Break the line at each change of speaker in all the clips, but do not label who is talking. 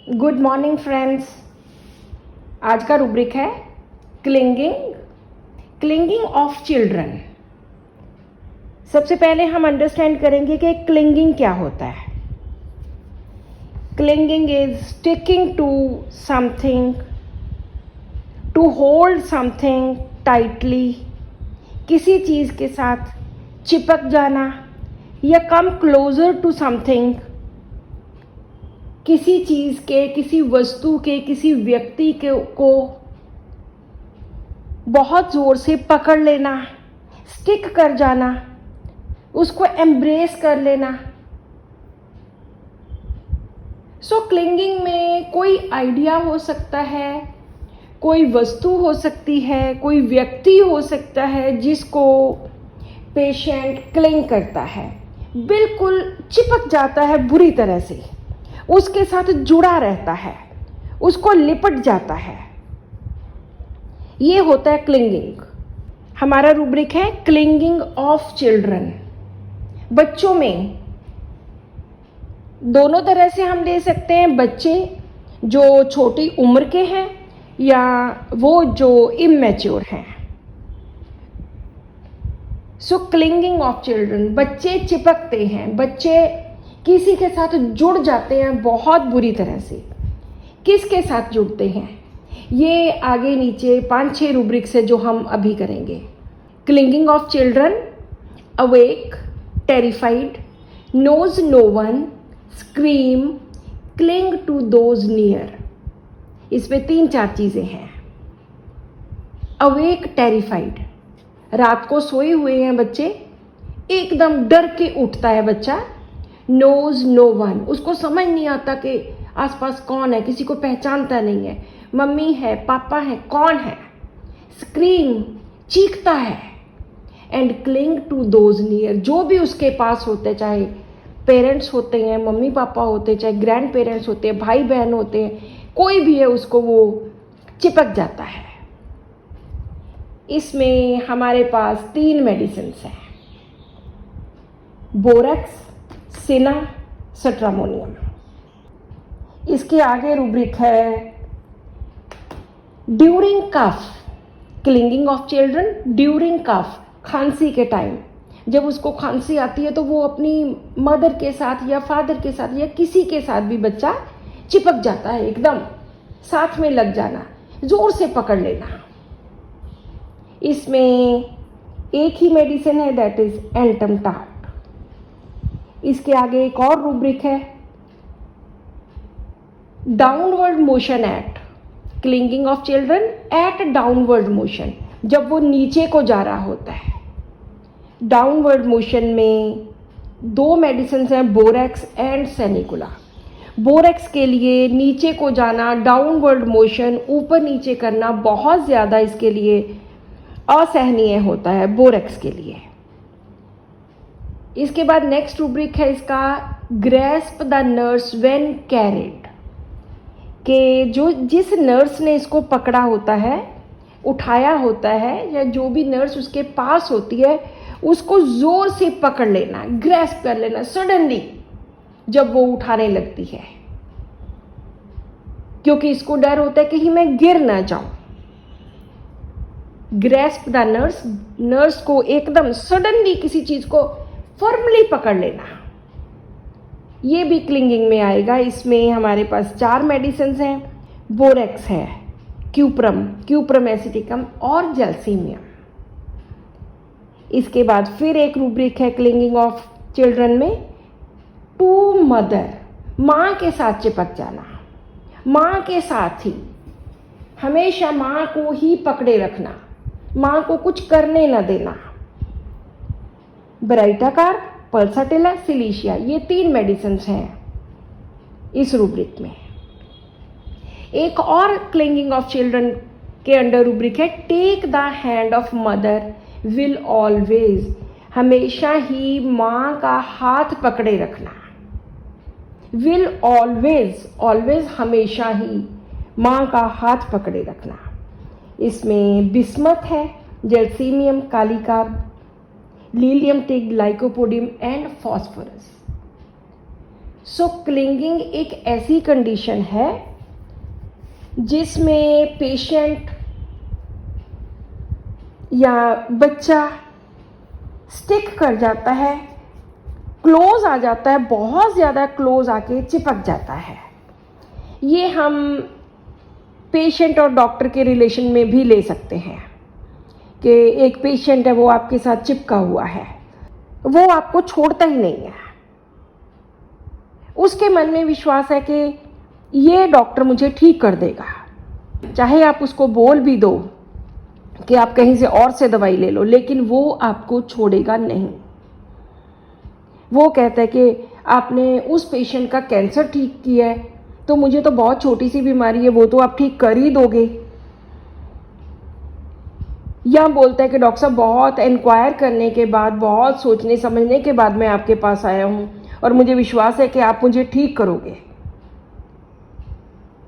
Good morning friends. आज का rubric है क्लिंगिंग ऑफ चिल्ड्रन। सबसे पहले हम अंडरस्टैंड करेंगे कि क्लिंगिंग क्या होता है। Clinging is sticking to something, to hold something tightly, किसी चीज़ के साथ चिपक जाना या कम क्लोजर टू समथिंग, किसी चीज़ के, किसी वस्तु के, किसी व्यक्ति के को बहुत ज़ोर से पकड़ लेना, स्टिक कर जाना, उसको एम्ब्रेस कर लेना। सो क्लिंगिंग में कोई आइडिया हो सकता है, कोई वस्तु हो सकती है, कोई व्यक्ति हो सकता है जिसको पेशेंट क्लिंग करता है, बिल्कुल चिपक जाता है बुरी तरह से, उसके साथ जुड़ा रहता है, उसको लिपट जाता है। ये होता है क्लिंगिंग। हमारा रूब्रिक है क्लिंगिंग ऑफ चिल्ड्रन। बच्चों में दोनों तरह से हम ले सकते हैं, बच्चे जो छोटी उम्र के हैं या वो जो इमैच्योर हैं। सो क्लिंगिंग ऑफ चिल्ड्रन, बच्चे चिपकते हैं, बच्चे किसी के साथ जुड़ जाते हैं बहुत बुरी तरह से। किसके साथ जुड़ते हैं, ये आगे नीचे 5-6 रूब्रिक से जो हम अभी करेंगे। Clinging of children: awake, terrified, knows no one, scream, cling to those near. इसमें 3-4 चीज़ें हैं। अवेक, टेरिफाइड, रात को सोए हुए हैं बच्चे, एकदम डर के उठता है बच्चा। नोज नो वन, उसको समझ नहीं आता कि आसपास कौन है, किसी को पहचानता नहीं है, मम्मी है, पापा है, कौन है। स्क्रीम, चीखता है। And cling to those near, जो भी उसके पास होते, चाहे पेरेंट्स होते हैं, मम्मी पापा होते हैं, चाहे ग्रैंड पेरेंट्स होते हैं, भाई बहन होते हैं, कोई भी है, उसको वो चिपक जाता है। इसमें हमारे पास 3 मेडिसिन्स हैं: बोरेक्स, सिना, सट्रामोनियम। इसके आगे रूब्रिक है during cough, clinging of children during cough, खांसी के टाइम। जब उसको खांसी आती है तो वो अपनी मदर के साथ या फादर के साथ या किसी के साथ भी बच्चा चिपक जाता है, एकदम साथ में लग जाना, जोर से पकड़ लेना। इसमें एक ही मेडिसिन है, दैट इज एंटमटाट। इसके आगे एक और रूब्रिक है downward motion at, clinging of children at downward motion, जब वो नीचे को जा रहा होता है। डाउनवर्ड मोशन में 2 मेडिसिन हैं, बोरेक्स एंड सेनिकुला। बोरेक्स के लिए नीचे को जाना, डाउनवर्ड मोशन, ऊपर नीचे करना बहुत ज़्यादा इसके लिए असहनीय होता है, बोरेक्स के लिए। इसके बाद नेक्स्ट रूब्रिक है इसका grasp the nurse when carried, कि जो जिस नर्स ने इसको पकड़ा होता है, उठाया होता है, या जो भी नर्स उसके पास होती है, उसको जोर से पकड़ लेना, ग्रेस्प कर लेना सडनली जब वो उठाने लगती है, क्योंकि इसको डर होता है कहीं मैं गिर ना जाऊं। ग्रेस्प द नर्स, नर्स को एकदम सडनली किसी चीज को फर्मली पकड़ लेना, ये भी क्लिंगिंग में आएगा। इसमें हमारे पास 4 मेडिसिन हैं, बोरेक्स है, क्यूप्रम एसिटिकम और जैल्सीमियम। इसके बाद फिर एक रूब्रिक है क्लिंगिंग ऑफ चिल्ड्रन में टू मदर, माँ के साथ चिपक जाना, माँ के साथ ही, हमेशा माँ को ही पकड़े रखना, माँ को कुछ करने न देना। ब्राइटाकार, पल्साटिला, सिलीशिया, ये 3 मेडिसिन हैं इस रूब्रिक में। एक और क्लिंगिंग ऑफ चिल्ड्रन के अंडर रूब्रिक है take the hand of mother will always, हमेशा ही माँ का हाथ पकड़े रखना। विल ऑलवेज, ऑलवेज हमेशा ही माँ का हाथ पकड़े रखना। इसमें बिस्मथ है, gelsemium, kali carb, lilium tig, lycopodium and phosphorus. So clinging एक ऐसी कंडीशन है जिसमें पेशेंट या बच्चा स्टिक कर जाता है, क्लोज आ जाता है, बहुत ज़्यादा क्लोज आके चिपक जाता है। ये हम पेशेंट और डॉक्टर के रिलेशन में भी ले सकते हैं कि एक पेशेंट है, वो आपके साथ चिपका हुआ है, वो आपको छोड़ता ही नहीं है। उसके मन में विश्वास है कि ये डॉक्टर मुझे ठीक कर देगा, चाहे आप उसको बोल भी दो कि आप कहीं से और से दवाई ले लो, लेकिन वो आपको छोड़ेगा नहीं। वो कहता है कि आपने उस पेशेंट का कैंसर ठीक किया है, तो मुझे तो बहुत छोटी सी बीमारी है, वो तो आप ठीक कर ही दोगे। या बोलता है कि डॉक्टर साहब बहुत इंक्वायर करने के बाद, बहुत सोचने समझने के बाद मैं आपके पास आया हूँ और मुझे विश्वास है कि आप मुझे ठीक करोगे।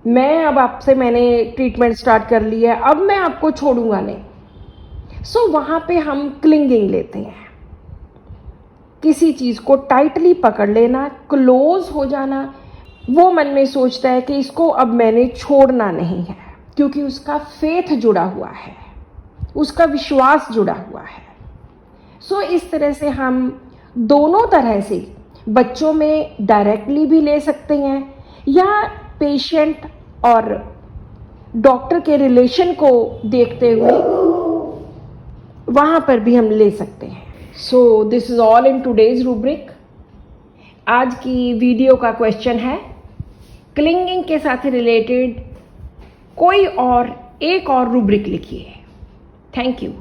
मैंने ट्रीटमेंट स्टार्ट कर लिया है, अब मैं आपको छोड़ूंगा नहीं। सो वहाँ पे हम क्लिंगिंग लेते हैं, किसी चीज़ को टाइटली पकड़ लेना, क्लोज हो जाना। वो मन में सोचता है कि इसको अब मैंने छोड़ना नहीं है, क्योंकि उसका फेथ जुड़ा हुआ है, उसका विश्वास जुड़ा हुआ है। सो इस तरह से हम दोनों तरह से बच्चों में डायरेक्टली भी ले सकते हैं या पेशेंट और डॉक्टर के रिलेशन को देखते हुए वहाँ पर भी हम ले सकते हैं। So this is all in today's rubric. आज की वीडियो का क्वेश्चन है, क्लिंगिंग के साथ रिलेटेड कोई और एक और रूब्रिक लिखिए। Thank you.